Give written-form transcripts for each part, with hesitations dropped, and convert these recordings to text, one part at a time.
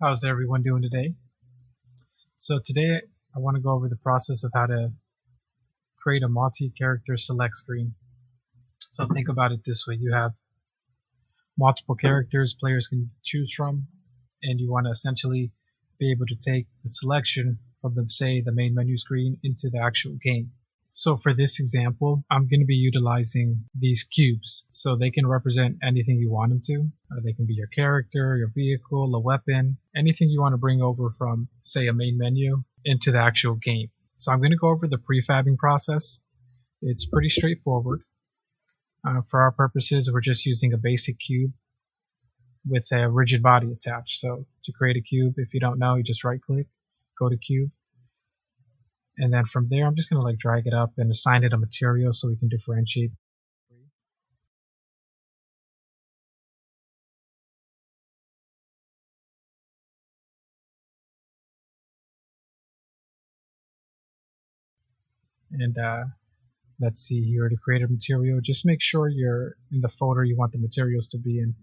How's everyone doing today? So today I want to go over the process of how to create a multi-character select screen. So think about it this way. You have multiple characters players can choose from, and you want to essentially be able to take the selection from the main menu screen into the actual game. So for this example, I'm going to be utilizing these cubes. So they can represent anything you want them to. They can be your character, your vehicle, a weapon, anything you want to bring over from, say, a main menu into the actual game. So I'm going to go over the prefabbing process. It's pretty straightforward. For our purposes, we're just using a basic cube with a rigid body attached. So to create a cube, if you don't know, you just right click, go to cube, and then from there, I'm just going to drag it up and assign it a material so we can differentiate. And let's see here, to create a material, just make sure you're in the folder you want the materials to be in.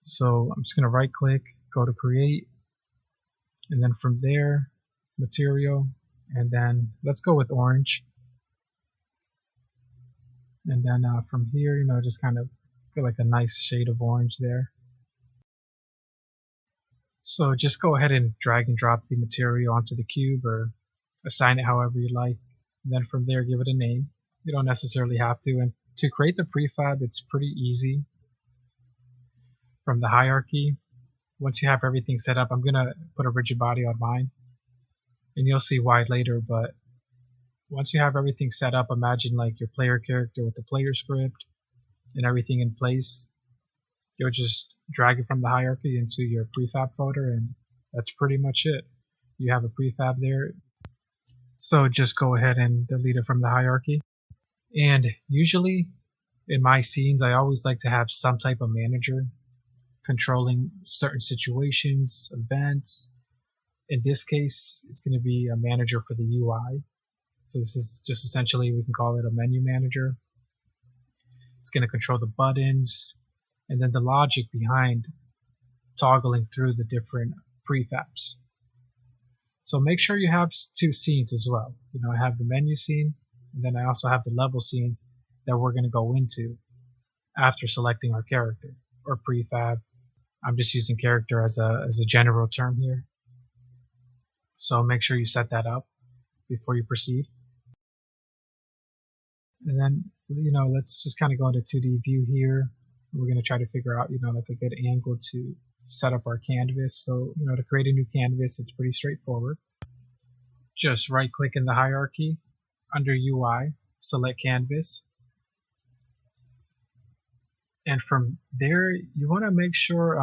So I'm just going to right click, go to create, and then from there, material, and then let's go with orange. And then from here, just kind of get like a nice shade of orange there. So just go ahead and drag and drop the material onto the cube or assign it however you like. And then from there, give it a name. You don't necessarily have to. And to create the prefab, it's pretty easy. From the hierarchy, once you have everything set up, I'm going to put a rigid body on mine. And you'll see why later, but once you have everything set up, imagine like your player character with the player script and everything in place. You'll just drag it from the hierarchy into your prefab folder, and that's pretty much it. You have a prefab there. So just go ahead and delete it from the hierarchy. And usually in my scenes, I always like to have some type of manager controlling certain situations, events. In this case, it's going to be a manager for the UI. So this is just essentially, we can call it a menu manager. It's going to control the buttons and then the logic behind toggling through the different prefabs. So make sure you have two scenes as well. I have the menu scene, and then I also have the level scene that we're going to go into after selecting our character or prefab. I'm just using character as a general term here. So make sure you set that up before you proceed. And then, let's just kind of go into 2D view here. We're going to try to figure out, like a good angle to set up our canvas. So, to create a new canvas, it's pretty straightforward. Just right click in the hierarchy under UI, select canvas. And from there, you want to make sure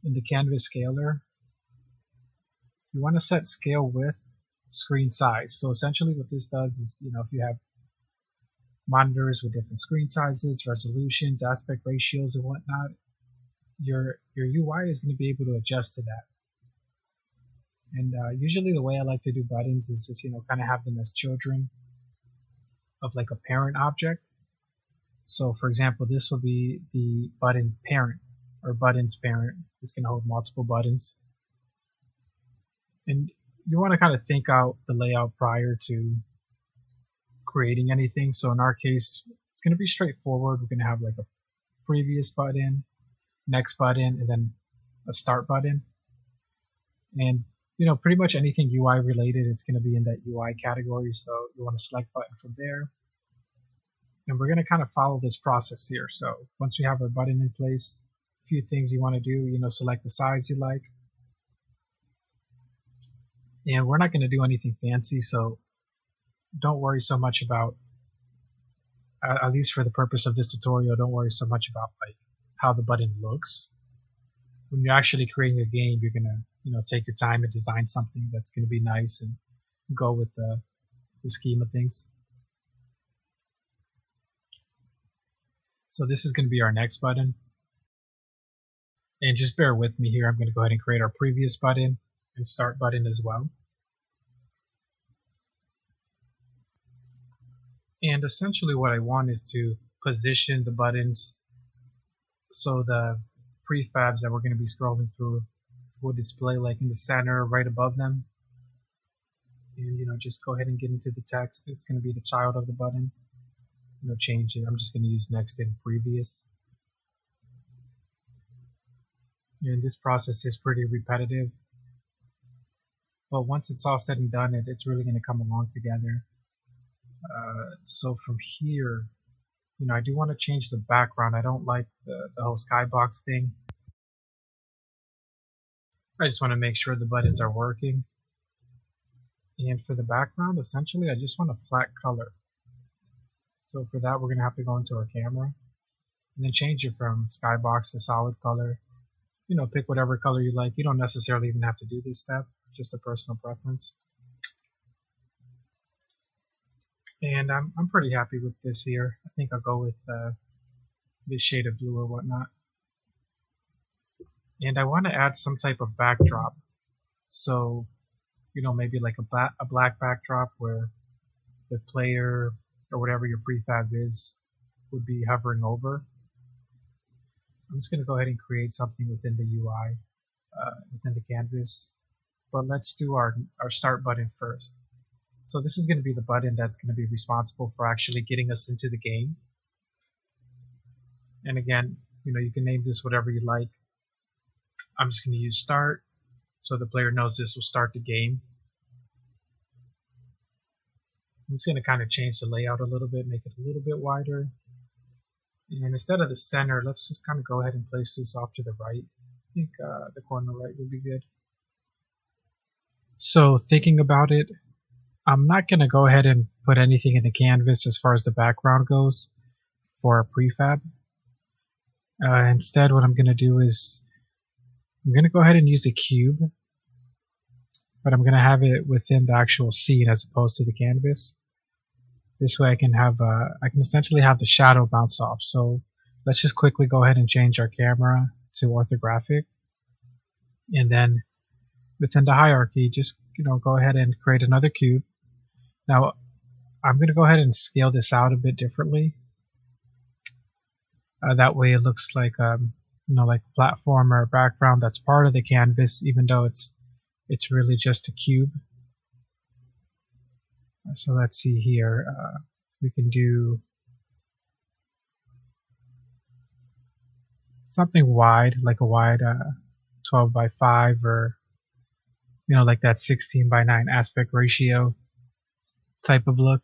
in the canvas scaler, you want to set scale width, screen size. So essentially what this does is, if you have monitors with different screen sizes, resolutions, aspect ratios, and whatnot, your UI is going to be able to adjust to that. And usually the way I like to do buttons is just, kind of have them as children of like a parent object. So for example, this will be the button parent or buttons parent. It's going to hold multiple buttons. And you want to kind of think out the layout prior to creating anything. So in our case, it's going to be straightforward. We're going to have like a previous button, next button, and then a start button. And pretty much anything UI related, it's going to be in that UI category. So you want to select button from there. And we're going to kind of follow this process here. So once we have our button in place, a few things you want to do, select the size you like. And we're not going to do anything fancy, so don't worry so much about, at least for the purpose of this tutorial, don't worry so much about like how the button looks. When you're actually creating a game, you're going to, take your time and design something that's going to be nice and go with the scheme of things. So this is going to be our next button. And just bear with me here. I'm going to go ahead and create our previous button and start button as well. And essentially what I want is to position the buttons so the prefabs that we're going to be scrolling through will display like in the center right above them. And just go ahead and get into the text. It's going to be the child of the button. Change it. I'm just going to use next and previous. And this process is pretty repetitive, but once it's all said and done, it's really going to come along together. So from here, I do want to change the background. I don't like the whole skybox thing. I just want to make sure the buttons are working. And for the background, essentially, I just want a flat color. So for that, we're going to have to go into our camera and then change it from skybox to solid color. Pick whatever color you like. You don't necessarily even have to do this step, just a personal preference. And I'm pretty happy with this here. I think I'll go with this shade of blue or whatnot. And I want to add some type of backdrop. So, maybe like a black backdrop where the player or whatever your prefab is would be hovering over. I'm just going to go ahead and create something within the UI, within the canvas. But let's do our start button first. So this is going to be the button that's going to be responsible for actually getting us into the game. And again, you can name this whatever you like. I'm just going to use start so the player knows this will start the game. I'm just going to kind of change the layout a little bit, make it a little bit wider. And instead of the center, let's just kind of go ahead and place this off to the right. I think the corner right would be good. So thinking about it, I'm not going to go ahead and put anything in the canvas as far as the background goes for our prefab. Instead, what I'm going to do is I'm going to go ahead and use a cube, but I'm going to have it within the actual scene as opposed to the canvas. This way I can essentially have the shadow bounce off. So let's just quickly go ahead and change our camera to orthographic. And then within the hierarchy, just go ahead and create another cube. Now I'm going to go ahead and scale this out a bit differently. That way it looks like like a platform or a background that's part of the canvas, even though it's really just a cube. So let's see here. We can do something wide, like a wide 12 by 5 or, like that 16 by 9 aspect ratio type of look.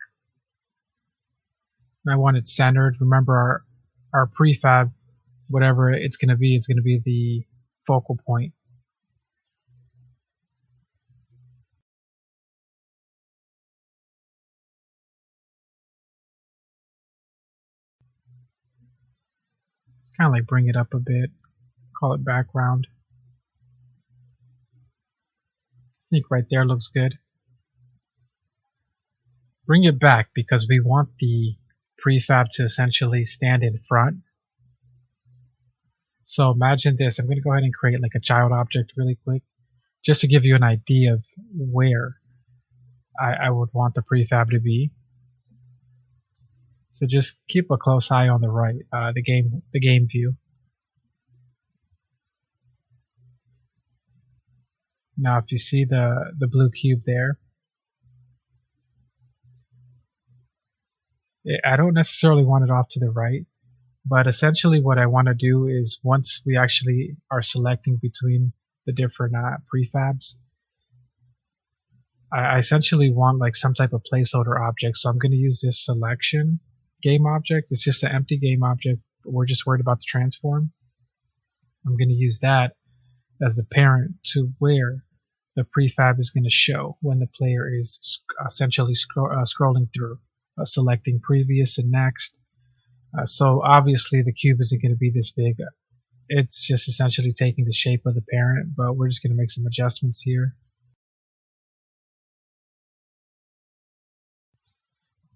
And I want it centered. Remember our prefab, whatever it's going to be the focal point. Kind of like bring it up a bit, call it background. I think right there looks good. Bring it back because we want the prefab to essentially stand in front. So imagine this. I'm going to go ahead and create like a child object really quick, just to give you an idea of where I would want the prefab to be. So just keep a close eye on the right, the game view. Now, if you see the blue cube there, I don't necessarily want it off to the right, but essentially what I want to do is once we actually are selecting between the different prefabs, I essentially want like some type of placeholder object. So I'm going to use this selection game object. It's just an empty game object. We're just worried about the transform. I'm going to use that as the parent to where the prefab is going to show when the player is essentially scrolling through, selecting previous and next. So obviously the cube isn't going to be this big. It's just essentially taking the shape of the parent, but we're just going to make some adjustments here.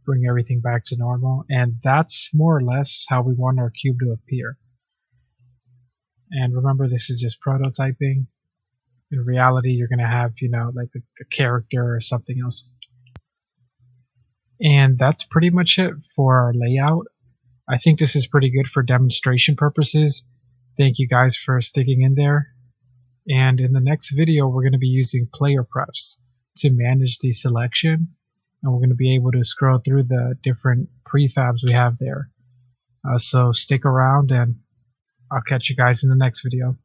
Bring everything back to normal, and that's more or less how we want our cube to appear. And remember, this is just prototyping. In reality, you're going to have, like a character or something else. And that's pretty much it for our layout. I think this is pretty good for demonstration purposes. Thank you guys for sticking in there. And in the next video, we're going to be using player prefs to manage the selection, and we're going to be able to scroll through the different prefabs we have there. So stick around, and I'll catch you guys in the next video.